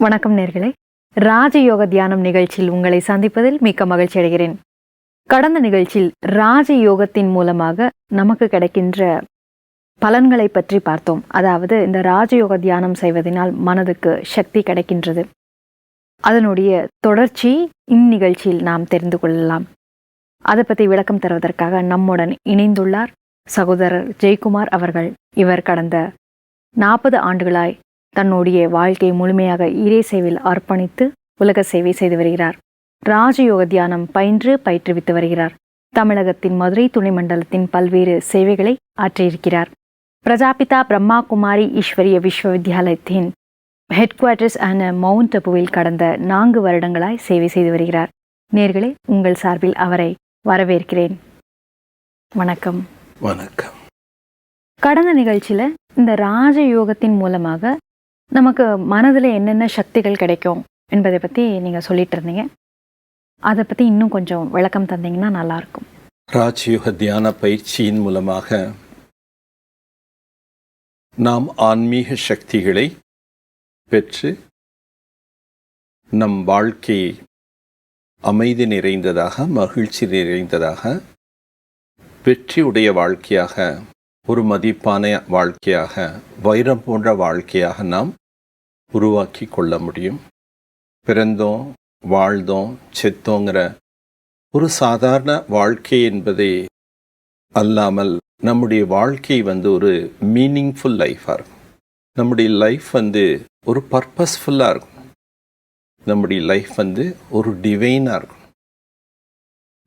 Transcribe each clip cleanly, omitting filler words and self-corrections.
வணக்கம் நேர்களே. ராஜயோக தியானம் நிகழ்ச்சியில் உங்களை சந்திப்பதில் மிக்க மகிழ்ச்சி அடைகிறேன். கடந்த நிகழ்ச்சியில் ராஜயோகத்தின் மூலமாக நமக்கு கிடைக்கின்ற பலன்களை பற்றி பார்த்தோம். அதாவது இந்த ராஜயோக தியானம் செய்வதனால் மனதுக்கு சக்தி கிடைக்கின்றது. அதனுடைய தொடர்ச்சி இந்நிகழ்ச்சியில் நாம் தெரிந்து கொள்ளலாம். அதை பற்றி விளக்கம் தருவதற்காக நம்முடன் இணைந்துள்ளார் சகோதரர் ஜெயக்குமார் அவர்கள். இவர் கடந்த 40 ஆண்டுகளாய் தன்னுடைய வாழ்க்கையை முழுமையாக இறை சேவையில் அர்ப்பணித்து உலக சேவை செய்து வருகிறார். ராஜயோக தியானம் பயிற்றுவித்து வருகிறார். தமிழகத்தின் மதுரை துணை மண்டலத்தின் பல்வேறு சேவைகளை ஆற்றியிருக்கிறார். பிரஜாபிதா பிரம்மா குமாரி ஈஸ்வரிய விஸ்வவித்யாலயத்தின் ஹெட் குவார்ட்டர்ஸ் அண்ட் மவுண்ட் அபுவில் கடந்த 4 வருடங்களாய் சேவை செய்து வருகிறார். நேர்களே, உங்கள் சார்பில் அவரை வரவேற்கிறேன். வணக்கம். வணக்கம். கடந்த நிகழ்ச்சியில் இந்த ராஜயோகத்தின் மூலமாக நமக்கு மனதில் என்னென்ன சக்திகள் கிடைக்கும் என்பதை பற்றி நீங்கள் சொல்லிட்டு இருந்தீங்க. அதை பற்றி இன்னும் கொஞ்சம் விளக்கம் தந்தீங்கன்னா நல்லாயிருக்கும். ராஜயோக தியான பயிற்சியின் மூலமாக நாம் ஆன்மீக சக்திகளை பெற்று நம் வாழ்க்கையை அமைதி நிறைந்ததாக, மகிழ்ச்சி நிறைந்ததாக, வெற்றியுடைய வாழ்க்கையாக, ஒரு மதிப்பான வாழ்க்கையாக, வைரம் போன்ற வாழ்க்கையாக நாம் உருவாக்கி கொள்ள முடியும். பிறந்தோம், வாழ்ந்தோம், செத்தோங்கிற ஒரு சாதாரண வாழ்க்கை என்பதை அல்லாமல் நம்முடைய வாழ்க்கை ஒரு மீனிங்ஃபுல் லைஃபாக இருக்கும். நம்முடைய லைஃப் ஒரு பர்பஸ்ஃபுல்லாக இருக்கும். நம்முடைய லைஃப் ஒரு டிவைனாக இருக்கும்.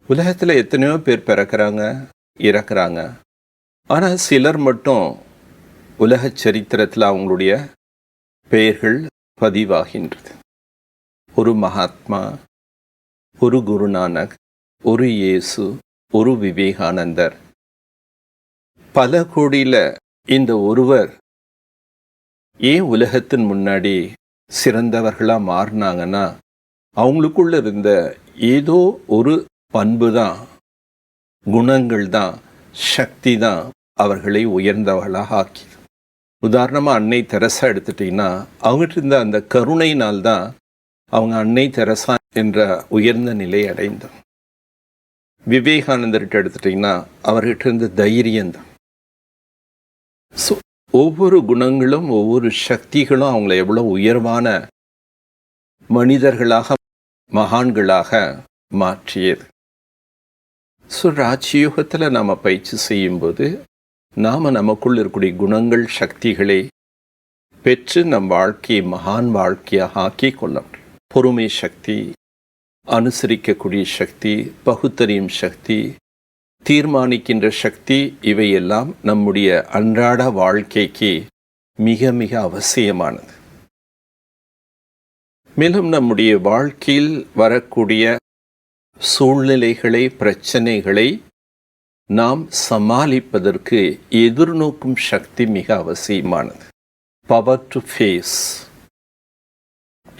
உலகத்தில் எத்தனையோ பேர் பிறக்கிறாங்க, இறக்குறாங்க. ஆனால் சிலர் மட்டும் உலக சரித்திரத்தில் அவங்களுடைய பெயர்கள் பதிவாகின்றது. ஒரு மகாத்மா, ஒரு குருநானக், ஒரு இயேசு, ஒரு விவேகானந்தர். பல கோடியில் இந்த ஒருவர் ஏன் உலகத்தின் முன்னாடி சிறந்தவர்களாக மாறினாங்கன்னா, அவங்களுக்குள்ள இருந்த ஏதோ ஒரு பண்பு தான், குணங்கள் தான், சக்தி தான் அவர்களை உயர்ந்தவர்களாக ஆக்கி. உதாரணமாக அன்னை தெரசா எடுத்துட்டிங்கன்னா, அவங்ககிட்ட இருந்த அந்த கருணையினால் தான் அவங்க அன்னை தெரசா என்ற உயர்ந்த நிலை அடைந்தார். விவேகானந்தர்கிட்ட எடுத்துட்டிங்கன்னா அவர்கிட்ட இருந்த தைரியம்தான். ஸோ ஒவ்வொரு குணங்களும், ஒவ்வொரு சக்திகளும் அவங்கள எவ்வளோ உயர்வான மனிதர்களாக, மகான்களாக மாற்றியது. ஸோ ராஜயோகத்தில் நாம் பயிற்சி செய்யும்போது நாம் நமக்குள் இருக்கக்கூடிய குணங்கள், சக்திகளை பெற்று நம் வாழ்க்கையை மகான் வாழ்க்கையாக ஆக்கி கொள்ள முடியும். பொறுமை சக்தி, அனுசரிக்கக்கூடிய சக்தி, பகுத்தறியும் சக்தி, தீர்மானிக்கின்ற சக்தி, இவையெல்லாம் நம்முடைய அன்றாட வாழ்க்கைக்கு மிக மிக அவசியமானது. மேலும் நம்முடைய வாழ்க்கையில் வரக்கூடிய சூழ்நிலைகளை, பிரச்சனைகளை நாம் சமாளிப்பதற்கு எதிர்நோக்கும் சக்தி மிக அவசியமானது. Power to face.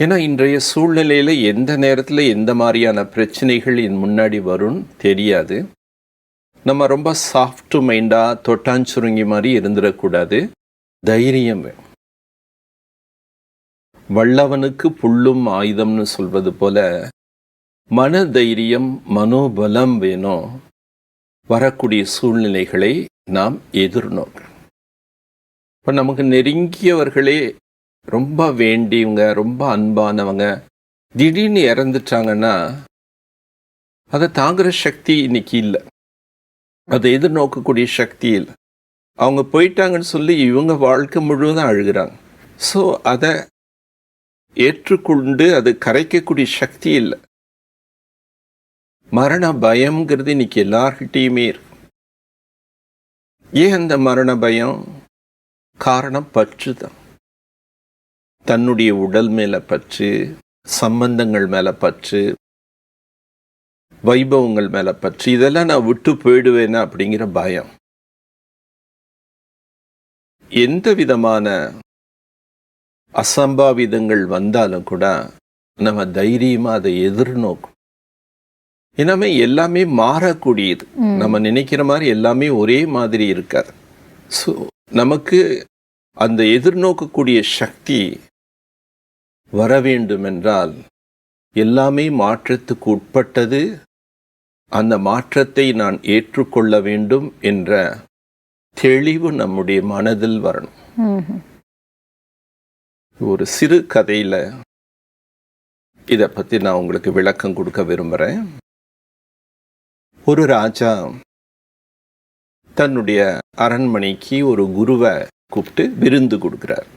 ஏன்னா இன்றைய சூழ்நிலையில் எந்த நேரத்தில் எந்த மாதிரியான பிரச்சனைகள் என் முன்னாடி வரும்னு தெரியாது. நம்ம ரொம்ப சாஃப்ட் மைண்டாக, தொட்டாஞ்சுருங்கி மாதிரி இருந்துடக்கூடாது. தைரியம் வேணும். வல்லவனுக்கு புல்லும் ஆயுதம்னு சொல்வது போல மன தைரியம், மனோபலம் வேணும். வரக்கூடிய சூழ்நிலைகளை நாம் எதிர்நோக்கணும். இப்போ நமக்கு நெருங்கியவர்களே, ரொம்ப வேண்டியவங்க, ரொம்ப அன்பானவங்க திடீர்னு இறந்துட்டாங்கன்னா அதை தாங்குகிற சக்தி இன்னைக்கு இல்லை. அதை எதிர்நோக்கக்கூடிய சக்தி இல்லை. அவங்க போயிட்டாங்கன்னு சொல்லி இவங்க வாழ்க்கை முழுவதும் அழுகிறாங்க. ஸோ அதை ஏற்றுக்கொண்டு அது கரைக்கக்கூடிய சக்தி இல்லை. மரண பயம்ங்கிறது இன்னைக்கு எல்லார்கிட்டையுமே இருக்கு. ஏன் அந்த மரண பயம்? காரணம் பற்று தான். தன்னுடைய உடல் மேல பற்று, சம்பந்தங்கள் மேல பற்று, வைபவங்கள் மேல பற்று, இதெல்லாம் நான் விட்டு போயிடுவேனா அப்படிங்கிற பயம். எந்த விதமான அசம்பாவிதங்கள் வந்தாலும் கூட நம்ம தைரியமா அதை எதிர்நோக்கும். ஏன்னாமே எல்லாமே மாறக்கூடியது. நம்ம நினைக்கிற மாதிரி எல்லாமே ஒரே மாதிரி இருக்காது. ஸோ நமக்கு அந்த எதிர்நோக்கக்கூடிய சக்தி வர வேண்டுமென்றால் எல்லாமே மாற்றத்துக்கு உட்பட்டது, அந்த மாற்றத்தை நான் ஏற்றுக்கொள்ள வேண்டும் என்ற தெளிவு நம்முடைய மனதில் வரணும். ஒரு சிறு கதையில இதை பத்தி நான் உங்களுக்கு விளக்கம் கொடுக்க விரும்புகிறேன். ஒரு ராஜா தன்னுடைய அரண்மனைக்கு ஒரு குருவை கூப்பிட்டு விருந்து கொடுக்கிறார்.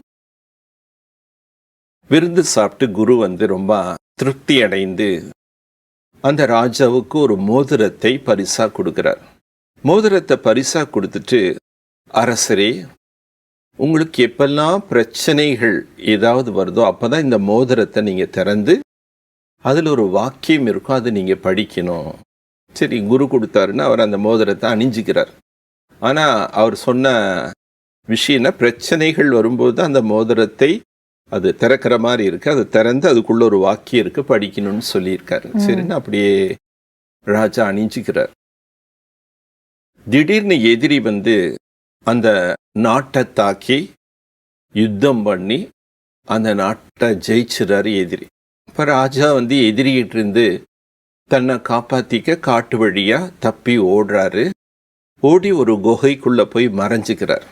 விருந்து சாப்பிட்டு குரு ரொம்ப திருப்தி அடைந்து அந்த ராஜாவுக்கு ஒரு மோதிரத்தை பரிசா கொடுக்கிறார். மோதிரத்தை பரிசா கொடுத்துட்டு, அரசரே, உங்களுக்கு எப்பெல்லாம் பிரச்சனைகள் ஏதாவது வருதோ அப்பதான் இந்த மோதிரத்தை நீங்க திறந்து அதில் ஒரு வாக்கியம் இருக்கும், அதை நீங்க படிக்கணும். சரி, குரு கொடுத்தாருன்னு அவர் அந்த மோதிரத்தை அணிஞ்சிக்கிறார். ஆனா அவர் சொன்ன விஷயம், பிரச்சனைகள் வரும்போது அந்த மோதிரத்தை அது திறக்கிற மாதிரி இருக்கு, அதை திறந்து அதுக்குள்ள ஒரு வாக்கியம் இருக்கு, படிக்கணும்னு சொல்லியிருக்காரு. சரின்னு அப்படியே ராஜா அணிஞ்சிக்கிறார். திடீர்னு எதிரி அந்த நாட்டை தாக்கி யுத்தம் பண்ணி அந்த நாட்டை ஜெயிச்சிறாரு எதிரி. இப்ப ராஜா எதிரிகிட்டு இருந்து தன்னை காப்பாத்திக்க காட்டு வழியா தப்பி ஓடுறாரு. ஓடி ஒரு குகைக்குள்ள போய் மறைஞ்சுக்கிறார்.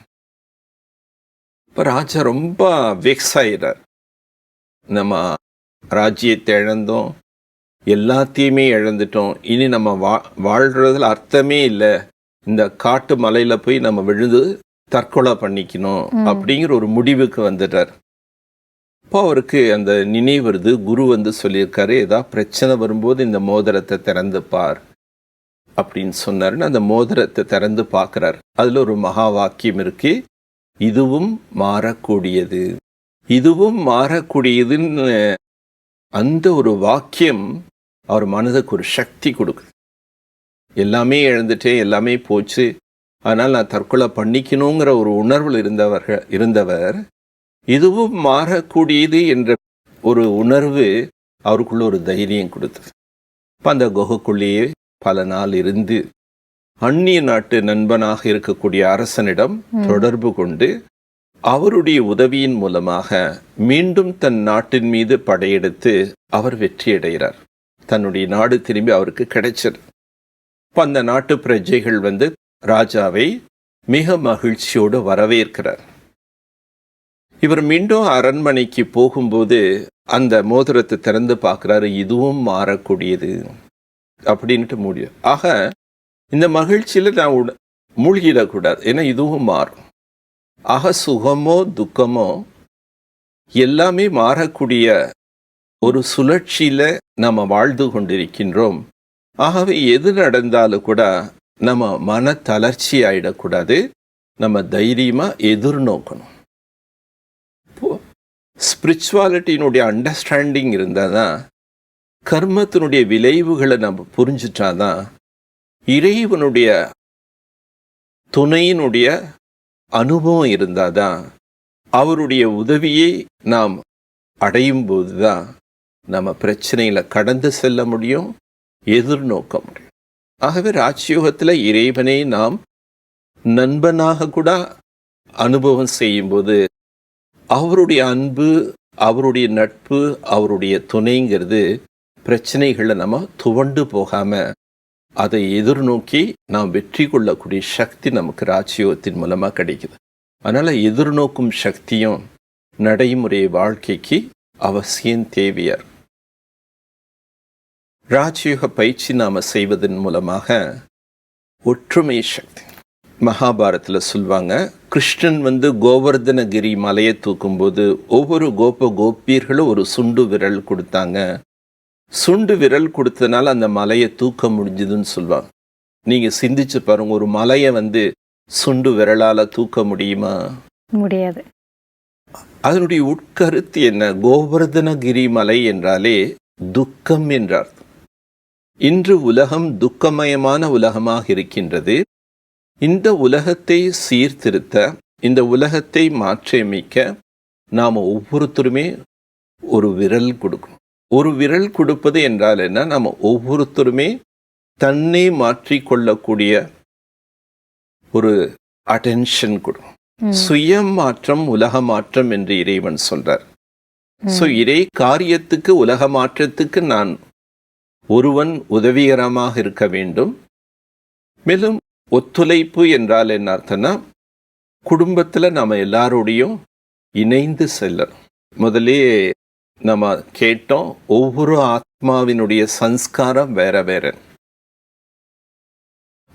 இப்ப ராஜா ரொம்ப வெக்ஸ் ஆயிறார். நம்ம ராஜ்யத்தை இழந்தோம், எல்லாத்தையுமே இழந்துட்டோம், இனி நம்ம வாழ்றதுல அர்த்தமே இல்லை, இந்த காட்டு மலையில போய் நம்ம விழுந்து தற்கொலை பண்ணிக்கணும் அப்படிங்கிற ஒரு முடிவுக்கு வந்துட்டார். இப்போ அவருக்கு அந்த நினைவு வருது, குரு சொல்லியிருக்காரு, ஏதாவது பிரச்சனை வரும்போது இந்த மோதிரத்தை திறந்து பார் அப்படின்னு சொன்னாருன்னு அந்த மோதிரத்தை திறந்து பார்க்கிறார். அதுல ஒரு மகா வாக்கியம் இருக்கு, இதுவும் மாறக்கூடியது. இதுவும் மாறக்கூடியதுன்னு அந்த ஒரு வாக்கியம் அவர் மனதுக்கு ஒரு சக்தி கொடுக்குது. எல்லாமே இழந்துட்டேன், எல்லாமே போச்சு, அதனால் நான் தற்கொலை பண்ணிக்கணுங்கிற ஒரு உணர்வில் இருந்தவர் இதுவும் மாறக்கூடியது என்ற ஒரு உணர்வு அவருக்குள்ள ஒரு தைரியம் கொடுத்தது. இப்போ அந்த குகைக்குள்ளேயே பல நாள் இருந்து அந்நிய நாட்டு நண்பனாக இருக்கக்கூடிய அரசனிடம் தொடர்பு கொண்டு அவருடைய உதவியின் மூலமாக மீண்டும் தன் நாட்டின் மீது படையெடுத்து அவர் வெற்றியடைகிறார். தன்னுடைய நாடு திரும்பி அவருக்கு கிடைச்சது. இப்போ அந்த நாட்டு பிரஜைகள் ராஜாவை மிக மகிழ்ச்சியோடு வரவேற்கிறார். இவர் மீண்டும் அரண்மனைக்கு போகும்போது அந்த மோதிரத்தை திறந்து பார்க்கிறாரு, இதுவும் மாறக்கூடியது அப்படின்ட்டு முடியும். ஆக இந்த மகிழ்ச்சியில நான் மூழ்கிடக்கூடாது, ஏன்னா இதுவும் மாறும். ஆக சுகமோ துக்கமோ எல்லாமே மாறக்கூடிய ஒரு சுழற்சியில நம்ம வாழ்ந்து கொண்டிருக்கின்றோம். ஆகவே எது நடந்தாலும் கூட நம்ம மன தளர்ச்சி ஆயிடக்கூடாது, நம்ம தைரியமா எதிர்நோக்கணும். ஸ்பிரிச்சுவாலிட்டியினுடைய அண்டர்ஸ்டாண்டிங் இருந்தாதான், கர்மத்தினுடைய விளைவுகளை நம்ம புரிஞ்சுட்டாதான், இறைவனுடைய துணையினுடைய அனுபவம் இருந்தாதான், அவருடைய உதவியை நாம் அடையும் போதுதான் நம்ம பிரச்சனையில கடந்து செல்ல முடியும், எதிர்நோக்க முடியும். ஆகவே ராஜயோகத்தில் இறைவனை நாம் நண்பனாக கூட அனுபவம் செய்யும்போது அவருடைய அன்பு, அவருடைய நட்பு, அவருடைய துணைங்கிறது பிரச்சனைகளை நம்ம துவண்டு போகாம அதை எதிர்நோக்கி நாம் வெற்றி கொள்ளக்கூடிய சக்தி நமக்கு ராஜயோகத்தின் மூலமா கிடைக்குது. அதனால எதிர்நோக்கும் சக்தியும் நடைமுறை வாழ்க்கைக்கு அவசியம் தேவையார். ராஜயோக பயிற்சி நாம செய்வதன் மூலமாக ஒற்றுமை சக்தி. மகாபாரத்தில் சொல்வாங்க, கிருஷ்ணன் கோவர்தனகிரி மலையை தூக்கும்போது ஒவ்வொரு கோபியர்களும் ஒரு சுண்டு விரல் கொடுத்தாங்க. சுண்டு விரல் கொடுத்தனால அந்த மலையை தூக்க முடிஞ்சதுன்னு சொல்லுவாங்க. நீங்க சிந்திச்சு பாருங்க, ஒரு மலையை சுண்டு விரலால தூக்க முடியுமா? முடியாது. அதனுடைய உட்கருத்து என்ன? கோவர்தனகிரி மலை என்றாலே துக்கம் என்றார். இன்று உலகம் துக்கமயமான உலகமாக இருக்கின்றது. இந்த உலகத்தை சீர்திருத்த, இந்த உலகத்தை மாற்றியமைக்க நாம் ஒவ்வொருத்தருமே ஒரு விரல் கொடுக்கணும். ஒரு விரல் கொடுப்பது என்றால் என்ன? நாம் ஒவ்வொருத்தருமே தன்னை மாற்றிக்கொள்ளக்கூடிய ஒரு அட்டென்ஷன் கொடுக்கணும். சுய மாற்றம் உலக மாற்றம் என்று இறைவன் சொல்றார். ஸோ இறை காரியத்துக்கு, உலக மாற்றத்துக்கு நான் ஒருவன் உதவிகரமாக இருக்க வேண்டும். மேலும் ஒத்துழைப்பு என்றால் என்ன அர்த்தம்னா, குடும்பத்தில் நம்ம எல்லாரோடையும் இணைந்து செல்லணும். முதலே நம்ம கேட்டோம், ஒவ்வொரு ஆத்மாவினுடைய சன்ஸ்காரம் வேற வேற.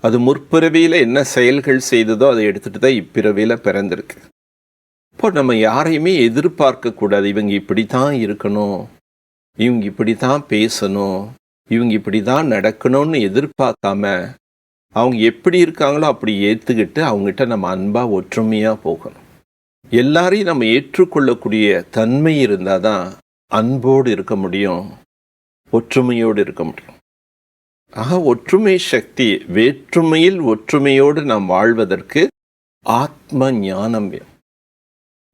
அது முற்பிறவியில் என்ன செயல்கள் செய்ததோ அதை எடுத்துட்டு தான் இப்பிறவியில் பிறந்திருக்கு. இப்போ நம்ம யாரையுமே எதிர்பார்க்க கூடாது. இவங்க இப்படி தான் இருக்கணும், இவங்க இப்படி தான் பேசணும், இவங்க இப்படி தான் நடக்கணும்னு எதிர்பார்க்காம அவங்க எப்படி இருக்காங்களோ அப்படி ஏற்றுக்கிட்டு அவங்ககிட்ட நம்ம அன்பாக ஒற்றுமையாக போகணும். எல்லாரையும் நம்ம ஏற்றுக்கொள்ளக்கூடிய தன்மை இருந்தால் தான் அன்போடு இருக்க முடியும், ஒற்றுமையோடு இருக்க முடியும். ஆக ஒற்றுமை சக்தி, வேற்றுமையில் ஒற்றுமையோடு நாம் வாழ்வதற்கு ஆத்ம ஞானம் வேணும்.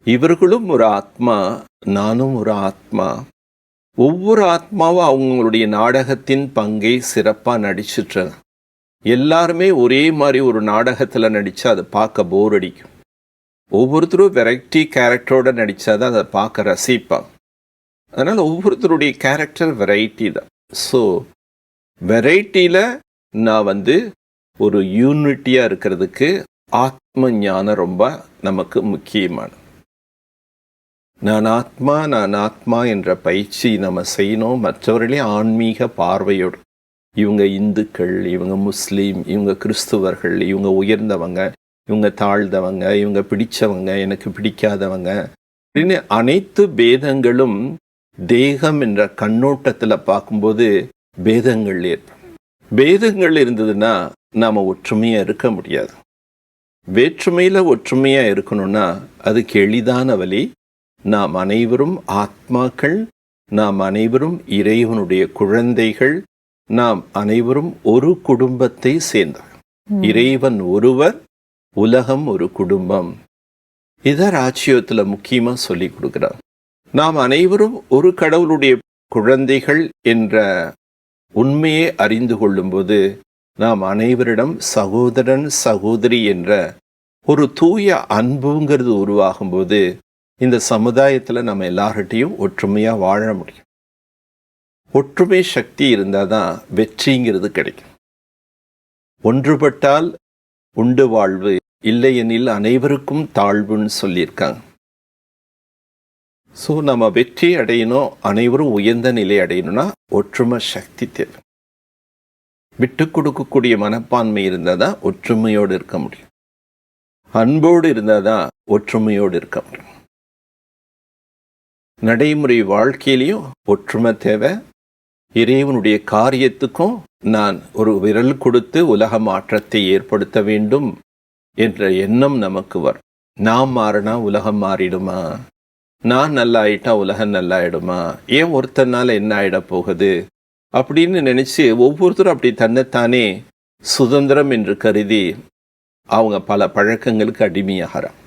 இவர்களும் ஒரு ஆத்மா, நானும் ஒரு ஆத்மா. ஒவ்வொரு ஆத்மாவும் அவங்களுடைய நாடகத்தின் பங்கை சிறப்பாக நடிச்சிட்றாங்க. எல்லாருமே ஒரே மாதிரி ஒரு நாடகத்தில் நடித்தா அதை பார்க்க போர் அடிக்கும். ஒவ்வொருத்தரும் வெரைட்டி கேரக்டரோட நடித்தாதான் அதை பார்க்க ரசிப்பாங்க. அதனால் ஒவ்வொருத்தருடைய கேரக்டர் வெரைட்டி தான். ஸோ வெரைட்டியில் நான் ஒரு யூனிட்டியாக இருக்கிறதுக்கு ஆத்ம ஞானம் ரொம்ப நமக்கு முக்கியமானது. நான் ஆத்மா என்ற பயிற்சி நம்ம செய்யணும். மற்றவர்களே ஆன்மீக பார்வையோடு, இவங்க இந்துக்கள், இவங்க முஸ்லீம், இவங்க கிறிஸ்துவர்கள், இவங்க உயர்ந்தவங்க, இவங்க தாழ்ந்தவங்க, இவங்க பிடிச்சவங்க, எனக்கு பிடிக்காதவங்க அப்படின்னு அனைத்து பேதங்களும் தேகம் என்ற கண்ணோட்டத்தில் பார்க்கும்போது பேதங்கள் ஏற்படும். பேதங்கள் இருந்ததுன்னா நாம் ஒற்றுமையாக இருக்க முடியாது. வேற்றுமையில் ஒற்றுமையாக இருக்கணும்னா அதுக்கு எளிதான வழி, நாம் அனைவரும் ஆத்மாக்கள், நாம் அனைவரும் இறைவனுடைய குழந்தைகள், நாம் அனைவரும் ஒரு குடும்பத்தை சேர்ந்தவர். இறைவன் ஒருவர், உலகம் ஒரு குடும்பம். இதை ராஜ்யத்தில் முக்கியமாக சொல்லி கொடுக்குறார். நாம் அனைவரும் ஒரு கடவுளுடைய குழந்தைகள் என்ற உண்மையை அறிந்து கொள்ளும்போது நாம் அனைவரிடம் சகோதரன் சகோதரி என்ற ஒரு தூய அன்புங்கிறது உருவாகும்போது இந்த சமுதாயத்தில் நம்ம எல்லார்கிட்டையும் ஒற்றுமையாக வாழ முடியும். ஒற்றுமை சக்தி இருந்தால் தான் வெற்றிங்கிறது கிடைக்கும். ஒன்றுபட்டால் உண்டு வாழ்வு, இல்லையெனில் அனைவருக்கும் தாழ்வுன்னு சொல்லியிருக்காங்க. ஸோ நம்ம வெற்றி அடையணும், அனைவரும் உயர்ந்த நிலை அடையணும்னா ஒற்றுமை சக்தி தேவை. விட்டு கொடுக்கக்கூடிய மனப்பான்மை இருந்தால் தான் ஒற்றுமையோடு இருக்க முடியும். அன்போடு இருந்தால் தான் ஒற்றுமையோடு இருக்க முடியும். நடைமுறை வாழ்க்கையிலையும் ஒற்றுமை தேவை. இறைவனுடைய காரியத்துக்கும் நான் ஒரு விரல் கொடுத்து உலக மாற்றத்தை ஏற்படுத்த வேண்டும் என்ற எண்ணம் நமக்கு வரும். நாம் மாறினா உலகம் மாறிடுமா, நான் நல்லா ஆயிட்டா உலகம் நல்லா ஆயிடுமா, ஏன் ஒருத்தனால என்ன ஆயிட போகுது அப்படின்னு நினைச்சு ஒவ்வொருத்தரும் அப்படி தன்னைத்தானே சுதந்திரம் என்று கருதி அவங்க பல பழக்கங்களுக்கு அடிமையாகிறார்.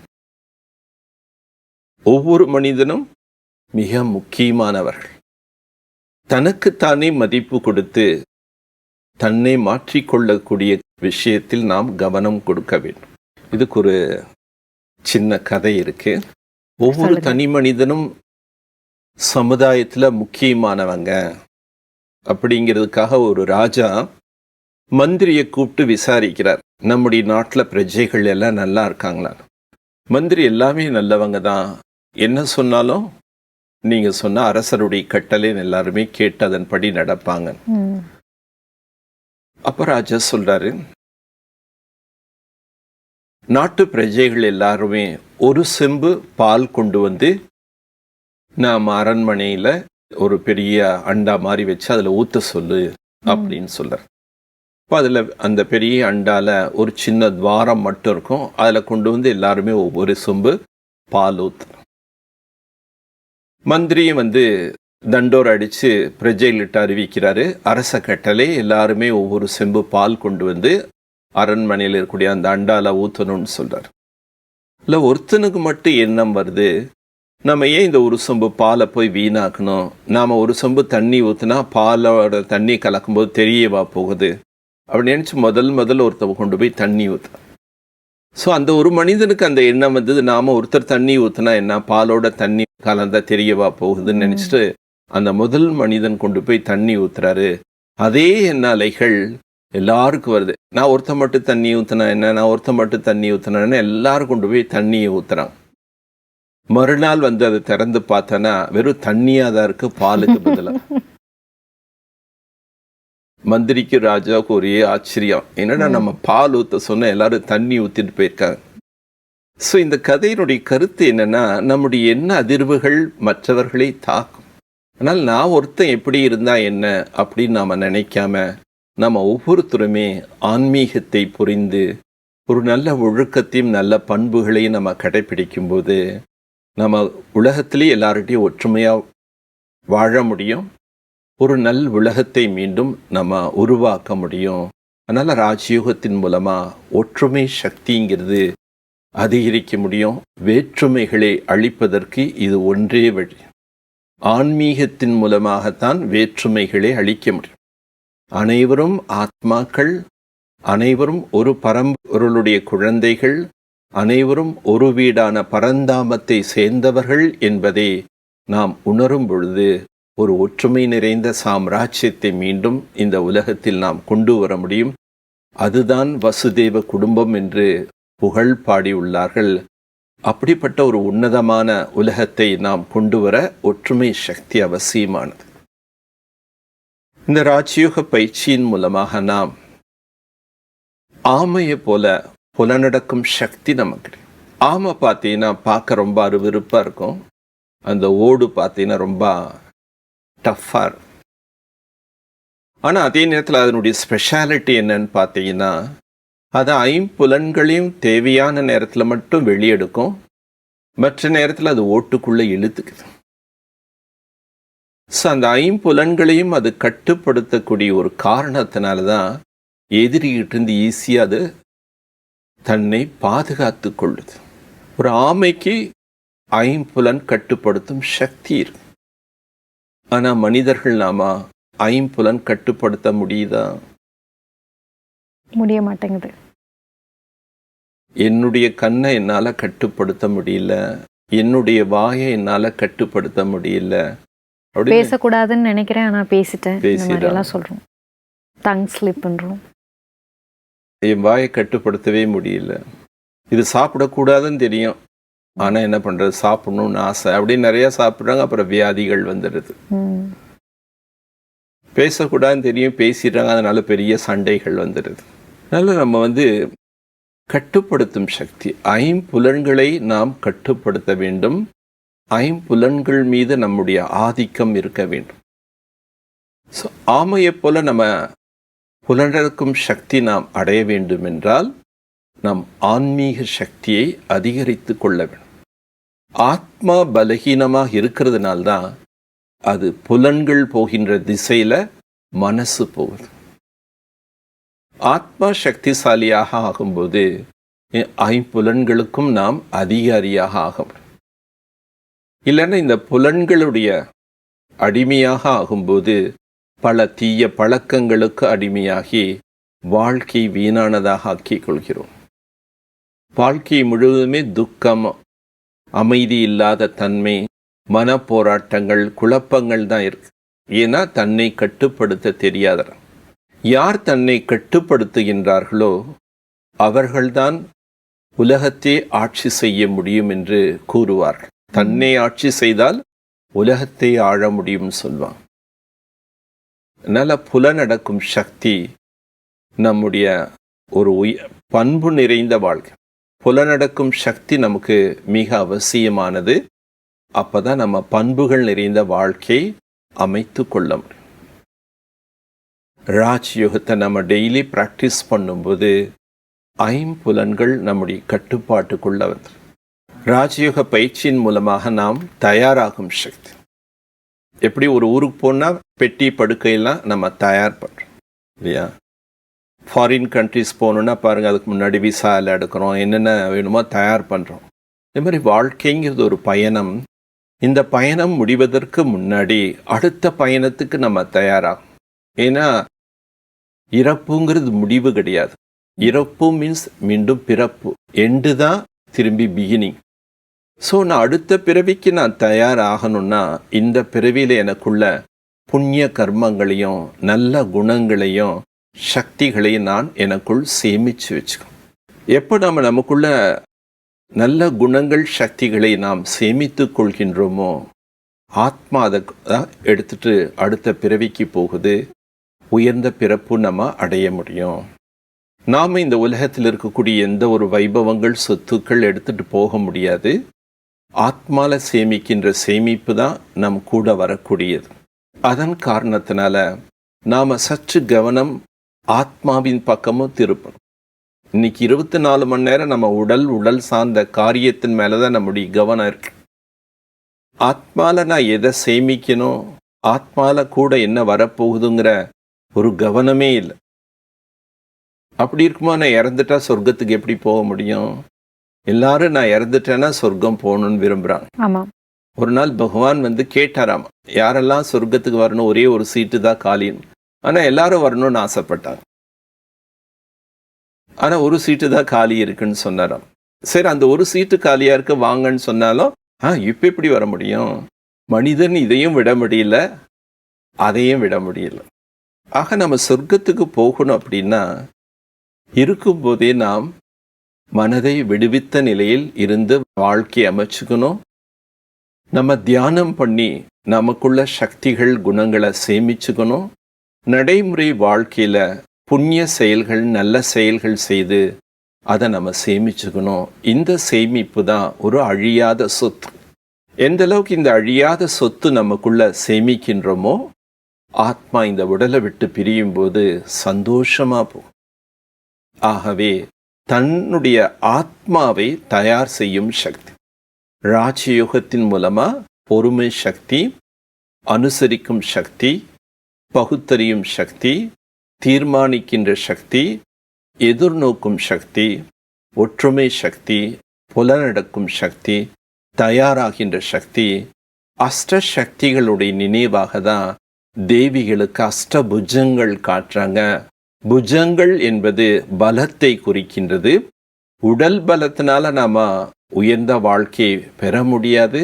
ஒவ்வொரு மனிதனும் மிக முக்கியமானவர்கள். தனக்குத்தானே மதிப்பு கொடுத்து தன்னை மாற்றிக்கொள்ளக்கூடிய விஷயத்தில் நாம் கவனம் கொடுக்க வேண்டும். இதுக்கு ஒரு சின்ன கதை இருக்கு. ஒவ்வொரு தனி மனிதனும் சமுதாயத்தில் முக்கியமானவங்க அப்படிங்கிறதுக்காக ஒரு ராஜா மந்திரியை கூப்பிட்டு விசாரிக்கிறார், நம்முடைய நாட்டில் பிரஜைகள் எல்லாம் நல்லா இருக்காங்களா? மந்திரி எல்லாமே நல்லவங்க தான், என்ன சொன்னாலும் நீங்க சொன்ன அரசருடைய கட்டளை எல்லாருமே கேட்டு அதன்படி நடப்பாங்க. அப்ப ராஜா சொல்றாரு, நாட்டு பிரஜைகள் எல்லாருமே ஒரு செம்பு பால் கொண்டு வந்து நாம் அரண்மனையில ஒரு பெரிய அண்டா மாதிரி வச்சு அதில் ஊற்ற சொல்லு அப்படின்னு சொல்றார். இப்போ அதில் அந்த பெரிய அண்டால ஒரு சின்ன துவாரம் மட்டும் இருக்கும். அதில் கொண்டு வந்து எல்லாருமே ஒவ்வொரு சொம்பு பால் ஊற்றணும். மந்திரியும் தண்டோர் அடித்து பிரஜைகளிட்ட அறிவிக்கிறாரு, அரச கட்டளை எல்லாருமே ஒவ்வொரு செம்பு பால் கொண்டு வந்து அரண்மனையில் இருக்கக்கூடிய அந்த அண்டால ஊற்றணும்னு சொல்றார். இல்லை ஒருத்தனுக்கு மட்டும் எண்ணம் வருது, நம்ம ஏன் இந்த ஒரு சொம்பு பாலை போய் வீணாக்கணும், நாம் ஒரு சொம்பு தண்ணி ஊற்றினா பாலோட தண்ணி கலக்கும்போது தெரியவா போகுது அப்படின்னு நினச்சி முதல் ஒருத்தவங்க கொண்டு போய் தண்ணி ஊற்ற. ஸோ அந்த ஒரு மனிதனுக்கு அந்த எண்ணம் வந்தது, நாம ஒருத்தர் தண்ணி ஊற்றினா என்ன, பாலோட தண்ணி கலந்தா தெரியவா போகுதுன்னு நினச்சிட்டு அந்த முதல் மனிதன் கொண்டு போய் தண்ணி ஊத்துறாரு. அதே எண்ண அலைகள் எல்லாருக்கும் வருது. நான் ஒருத்த மட்டும் தண்ணி ஊற்றினா என்ன, நான் ஒருத்த மட்டும் தண்ணி ஊற்றினேன்னு எல்லாரும் கொண்டு போய் தண்ணியை ஊற்றுறாங்க. மறுநாள் வந்து அதை திறந்து பார்த்தனா வெறும் தண்ணியாக தான் இருக்கு, பாலுக்கு பதிலாக. மந்திரிக்கு ராஜாவுக்கு ஒரே ஆச்சரியம், என்னன்னா நம்ம பால் ஊற்ற சொன்ன எல்லாரும் தண்ணி ஊற்றிட்டு போயிருக்காங்க. ஸோ இந்த கதையினுடைய கருத்து என்னன்னா, நம்முடைய எண்ண அதிர்வுகள் மற்றவர்களை தாக்கும். ஆனால் நான் ஒருத்தன் எப்படி இருந்தா என்ன அப்படின்னு நாம் நினைக்காம, நம்ம ஒவ்வொருத்தருமே ஆன்மீகத்தை புரிந்து ஒரு நல்ல ஒழுக்கத்தையும் நல்ல பண்புகளையும் நம்ம கடைபிடிக்கும் போது நம்ம உலகத்திலே எல்லார்கிட்டையும் ஒற்றுமையாக வாழ முடியும். ஒரு நல் உலகத்தை மீண்டும் நம்ம உருவாக்க முடியும். அதனால் ராஜயோகத்தின் மூலமாக ஒற்றுமை சக்திங்கிறது அதிகரிக்க முடியும். வேற்றுமைகளை அழிப்பதற்கு இது ஒன்றே வழி. ஆன்மீகத்தின் மூலமாகத்தான் வேற்றுமைகளை அழிக்க முடியும். அனைவரும் ஆத்மாக்கள், அனைவரும் ஒரு பரம்பொருளுடைய குழந்தைகள், அனைவரும் ஒரு வீடான பரந்தாமத்தை சேர்ந்தவர்கள் என்பதை நாம் உணரும் பொழுது ஒரு ஒற்றுமை நிறைந்த சாம்ராஜ்யத்தை மீண்டும் இந்த உலகத்தில் நாம் கொண்டு வர முடியும். அதுதான் வசுதேவ குடும்பம் என்று புகழ் பாடியுள்ளார்கள். அப்படிப்பட்ட ஒரு உன்னதமான உலகத்தை நாம் கொண்டு வர ஒற்றுமை சக்தி அவசியமானது. இந்த ராஜயோக பயிற்சியின் மூலமாக நாம் ஆமையை போல புலநடக்கும் சக்தி நமக்கு. ஆமை பார்த்தீங்கன்னா பார்க்க ரொம்ப அருவிருப்பாக இருக்கும். அந்த ஓடு பார்த்தீங்கன்னா ரொம்ப டஃப்பாக இருக்கும். ஆனால் அதே நேரத்தில் அதனுடைய ஸ்பெஷாலிட்டி என்னன்னு பார்த்தீங்கன்னா, அது ஐம்புலன்களையும் தேவையான நேரத்தில் மட்டும் வெளியெடுக்கும், மற்ற நேரத்தில் அது ஓட்டுக்குள்ளே இழுத்துக்குது. ஸோ அந்த ஐம்புலன்களையும் அது கட்டுப்படுத்தக்கூடிய ஒரு காரணத்தினால தான் எதிரிகிட்டிருந்து ஈஸியாக அது தன்னை பாதுகாத்து கொள்ளுது. ஒரு ஆமைக்கு ஐம்புலன் கட்டுப்படுத்தும் சக்தி இருக்கு. ஆனால் மனிதர்கள் நாம ஐம்புலன் கட்டுப்படுத்த முடியுதா? முடிய மாட்டேங்குது. என்னுடைய கண்ணை என்னால் கட்டுப்படுத்த முடியல, என்னுடைய வாயை என்னால் கட்டுப்படுத்த முடியல. பேசக்கூடாதுன்னு நினைக்கிறேன், ஆனால் பேசிட்டேன் சொல்கிறோம். டங் ஸ்லிப் பண்ணுறோம். என் வாயை கட்டுப்படுத்தவே முடியல. இது சாப்பிடக்கூடாதுன்னு தெரியும், ஆனால் என்ன பண்ணுறது, சாப்பிடணும்னு ஆசை, அப்படின்னு நிறையா சாப்பிட்றாங்க. அப்புறம் வியாதிகள் வந்துடுது. பேசக்கூடாதுன்னு தெரியும், பேசிடுறாங்க, அதனால பெரிய சண்டைகள் வந்துடுது. அதனால நம்ம கட்டுப்படுத்தும் சக்தி, ஐம்புலன்களை நாம் கட்டுப்படுத்த வேண்டும். ஐம்புலன்கள் மீது நம்முடைய ஆதிக்கம் இருக்க வேண்டும். ஸோ ஆமையை போல நம்ம புலனடக்கும் சக்தி நாம் அடைய வேண்டும் என்றால் நம் ஆன்மீக சக்தியை அதிகரித்து கொள்ள வேண்டும். ஆத்மா பலகீனமாக இருக்கிறதுனால்தான் அது புலன்கள் போகின்ற திசையில மனசு போகுது. ஆத்மா சக்திசாலியாக ஆகும்போது ஐம்புலன்களுக்கும் நாம் அதிகாரியாக ஆகும். இல்லைன்னா இந்த புலன்களுடைய அடிமையாக ஆகும்போது பல தீய பழக்கங்களுக்கு அடிமையாகி வாழ்க்கை வீணானதாக ஆக்கிக் கொள்கிறோம். வாழ்க்கை முழுவதுமே துக்கம், அமைதி இல்லாத தன்மை, மனப்போராட்டங்கள், குழப்பங்கள் தான் இருக்கு. ஏன்னா தன்னை கட்டுப்படுத்த தெரியாத. யார் தன்னை கட்டுப்படுத்துகின்றார்களோ அவர்கள்தான் உலகத்தை ஆட்சி செய்ய முடியும் என்று கூறுவார்கள். தன்னை ஆட்சி செய்தால் உலகத்தை ஆள முடியும் சொல்வாங்க. அதனால புலனடக்கும் சக்தி நம்முடைய ஒரு பண்பு நிறைந்த வாழ்க்கை. புலனடக்கும் சக்தி நமக்கு மிக அவசியமானது. அப்பதான் நம்ம பண்புகள் நிறைந்த வாழ்க்கை அமைத்து கொள்ள முடியும். ராஜயோகத்தை நம்ம டெய்லி ப்ராக்டிஸ் பண்ணும்போது ஐம்புலன்கள் நம்முடைய கட்டுப்பாட்டுக்குள்ள வந்து ராஜயோக பயிற்சியின் மூலமாக நாம் தயாராகும் சக்தி. எப்படி ஒரு ஊருக்கு போனால் பெட்டி படுக்கையெல்லாம் நம்ம தயார் பண்ணுறோம் இல்லையா? ஃபாரின் கண்ட்ரிஸ் போகணுன்னா பாருங்கள், அதுக்கு முன்னாடி விசா எல்லாம் எடுக்கிறோம், என்னென்ன வேணுமோ தயார் பண்ணுறோம். இதே மாதிரி வாழ்க்கைங்கிறது ஒரு பயணம். இந்த பயணம் முடிவதற்கு முன்னாடி அடுத்த பயணத்துக்கு நம்ம தயாராகும். ஏன்னா இறப்புங்கிறது முடிவு கிடையாது. இறப்பு மீன்ஸ் மீண்டும் பிறப்பு, எண்டு தான் திரும்பி பிகினிங். ஸோ நான் அடுத்த பிறவிக்கு நான் தயாராகணும்னா இந்த பிறவியில் எனக்குள்ள புண்ணிய கர்மங்களையும் நல்ல குணங்களையும் சக்திகளையும் நான் எனக்குள் சேமித்து வச்சுக்கணும். எப்போ நம்ம நமக்குள்ள நல்ல குணங்கள் சக்திகளை நாம் சேமித்து கொள்கின்றோமோ ஆத்மா அதை எடுத்துட்டு அடுத்த பிறவிக்கு போகுது, உயர்ந்த பிறப்பு நம்ம அடைய முடியும். நாம் இந்த உலகத்தில் இருக்கக்கூடிய எந்த ஒரு வைபவங்கள் சொத்துக்கள் எடுத்துட்டு போக முடியாது. ஆத்மால சேமிக்கின்ற சேமிப்பு தான் நம் கூட வரக்கூடியது. அதன் காரணத்தினால நாம் சற்று கவனம் ஆத்மாவின் பக்கமும் திருப்பணும். இன்னைக்கு 24 மணி நேரம் நம்ம உடல் சார்ந்த காரியத்தின் மேலே தான் நம்முடைய கவனம் இருக்கு. ஆத்மால நான் எதை சேமிக்கணும், ஆத்மால கூட என்ன வரப்போகுதுங்கிற ஒரு கவனமே இல்லை. அப்படி இருக்குமா நான் இறந்துட்டா சொர்க்கத்துக்கு எப்படி போக முடியும்? எல்லாரும் நான் இறந்துட்டேன்னா சொர்க்கம் போகணும்னு விரும்புகிறாங்க. ஆமாம். ஒரு நாள் பகவான் கேட்டாராம், யாரெல்லாம் சொர்க்கத்துக்கு வரணும், ஒரே ஒரு சீட்டு தான் காலின்னு. ஆனால் எல்லாரும் வரணும்னு ஆசைப்பட்டாங்க. ஆனால் ஒரு சீட்டு தான் காலி இருக்குன்னு சொன்னாராம். சரி, அந்த ஒரு சீட்டு காலியாக இருக்க வாங்கன்னு சொன்னாலும் இப்போ எப்படி வர முடியும்? மனிதன் இதையும் விட முடியல, அதையும் விட முடியல. ஆக நம்ம சொர்க்கத்துக்கு போகணும் அப்படின்னா இருக்கும்போதே நாம் மனதை விடுவித்த நிலையில் இருந்து வாழ்க்கை அமைச்சுக்கணும். நம்ம தியானம் பண்ணி நமக்குள்ள சக்திகள் குணங்களை சேமிச்சுக்கணும். நடைமுறை வாழ்க்கையில் புண்ணிய செயல்கள் நல்ல செயல்கள் செய்து அதை நம்ம சேமிச்சுக்கணும். இந்த சேமிப்பு தான் ஒரு அழியாத சொத்து. எந்த அளவுக்கு இந்த அழியாத சொத்து நமக்குள்ள சேமிக்கின்றோமோ ஆத்மா இந்த உடலை விட்டு பிரியும் போது சந்தோஷமா போகும். ஆகவே தன்னுடைய ஆத்மாவை தயார் செய்யும் சக்தி ராஜயோகத்தின் மூலமா பொறுமை சக்தி, அனுசரிக்கும் சக்தி, பகுத்தறியும் சக்தி, தீர்மானிக்கின்ற சக்தி, எதிர்நோக்கும் சக்தி, ஒற்றுமை சக்தி, புலனடக்கும் சக்தி, தயாராகின்ற சக்தி, அஷ்ட சக்திகளுடைய நினைவாக தான் தேவிகளுக்கு அஷ்டபுஜங்கள் காட்டுறாங்க. புஜங்கள் என்பது பலத்தை குறிக்கின்றது. உடல் பலத்தினால நாம உயர்ந்த வாழ்க்கையை பெற முடியாது.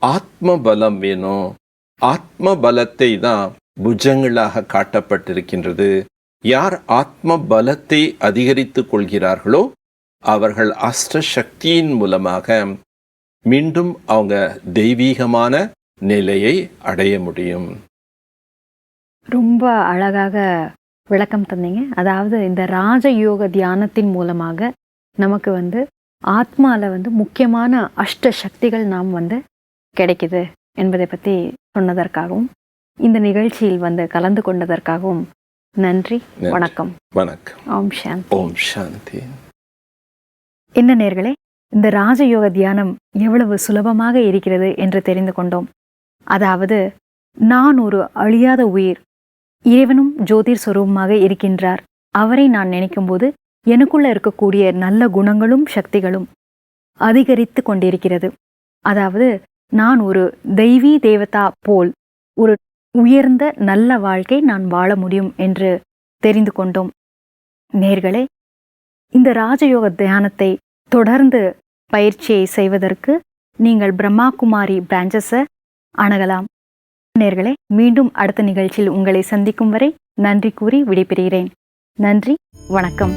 ஆத்ம பலம் வேணும். ஆத்ம பலத்தை தான் புஜங்களாக காட்டப்பட்டிருக்கின்றது. யார் ஆத்ம பலத்தை அதிகரித்துக் கொள்கிறார்களோ அவர்கள் அஷ்ட சக்தியின் மூலமாக மீண்டும் அவங்க தெய்வீகமான நிலையை அடைய முடியும். ரொம்ப அழகாக விளக்கம் தந்தீங்க. அதாவது இந்த ராஜயோக தியானத்தின் மூலமாக நமக்கு ஆத்மால முக்கியமான அஷ்ட சக்திகள் நாம் கிடைக்குது என்பதை பற்றி சொன்னதற்காகவும் இந்த நிகழ்ச்சியில் கலந்து கொண்டதற்காகவும் நன்றி. வணக்கம். வணக்கம். ஓம் சாந்தி. ஓம் சாந்தி. என்ன நேர்களே, இந்த ராஜயோக தியானம் எவ்வளவு சுலபமாக இருக்கிறது என்று தெரிந்து கொண்டோம். அதாவது நான் ஒரு அழியாத உயிர், இறைவனும் ஜோதிர் சொரூபமாக இருக்கின்றார். அவரை நான் நினைக்கும்போது எனக்குள்ள இருக்கக்கூடிய நல்ல குணங்களும் சக்திகளும் அதிகரித்து கொண்டிருக்கிறது. அதாவது நான் ஒரு தெய்வீ தேவதா போல் ஒரு உயர்ந்த நல்ல வாழ்க்கை நான் வாழ முடியும் என்று தெரிந்து கொண்டோம். நேர்களே, இந்த ராஜயோக தியானத்தை தொடர்ந்து பயிற்சியை செய்வதற்கு நீங்கள் பிரம்மா குமாரி பிரான்ச்சஸை அணுகலாம். நேர்களே, மீண்டும் அடுத்த நிகழ்ச்சியில் உங்களை சந்திக்கும் வரை நன்றி கூறி விடைபெறுகிறேன். நன்றி, வணக்கம்.